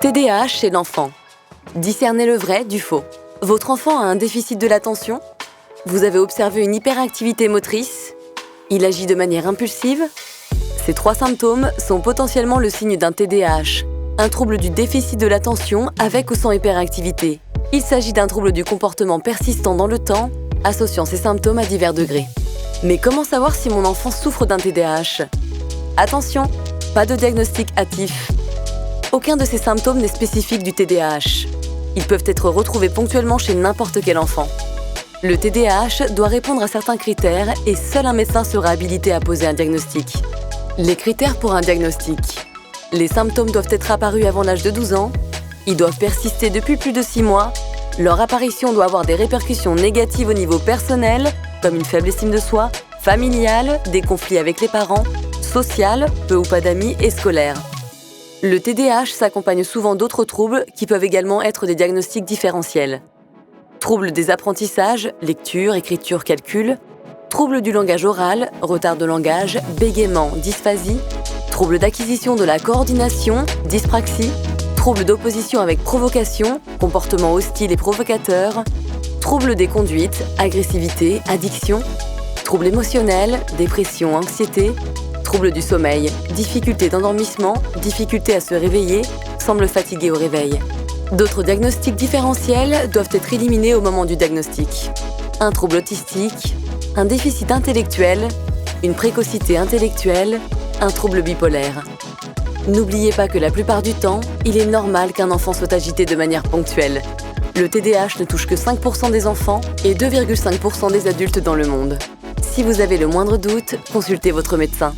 TDAH chez l'enfant. Discernez le vrai du faux. Votre enfant a un déficit de l'attention? Vous avez observé une hyperactivité motrice? Il agit de manière impulsive? Ces 3 symptômes sont potentiellement le signe d'un TDAH, un trouble du déficit de l'attention avec ou sans hyperactivité. Il s'agit d'un trouble du comportement persistant dans le temps, associant ces symptômes à divers degrés. Mais comment savoir si mon enfant souffre d'un TDAH? Attention, pas de diagnostic hâtif. Aucun de ces symptômes n'est spécifique du TDAH. Ils peuvent être retrouvés ponctuellement chez n'importe quel enfant. Le TDAH doit répondre à certains critères et seul un médecin sera habilité à poser un diagnostic. Les critères pour un diagnostic. Les symptômes doivent être apparus avant l'âge de 12 ans. Ils doivent persister depuis plus de 6 mois. Leur apparition doit avoir des répercussions négatives au niveau personnel, comme une faible estime de soi, familiale, des conflits avec les parents, social, peu ou pas d'amis et scolaire. Le TDAH s'accompagne souvent d'autres troubles qui peuvent également être des diagnostics différentiels. Troubles des apprentissages, lecture, écriture, calcul. Troubles du langage oral, retard de langage, bégaiement, dysphasie. Troubles d'acquisition de la coordination, dyspraxie. Troubles d'opposition avec provocation, comportement hostile et provocateur. Troubles des conduites, agressivité, addiction. Troubles émotionnels, dépression, anxiété. Troubles du sommeil, difficultés d'endormissement, difficultés à se réveiller, semble fatigué au réveil. D'autres diagnostics différentiels doivent être éliminés au moment du diagnostic. Un trouble autistique, un déficit intellectuel, une précocité intellectuelle, un trouble bipolaire. N'oubliez pas que la plupart du temps, il est normal qu'un enfant soit agité de manière ponctuelle. Le TDAH ne touche que 5% des enfants et 2,5% des adultes dans le monde. Si vous avez le moindre doute, consultez votre médecin.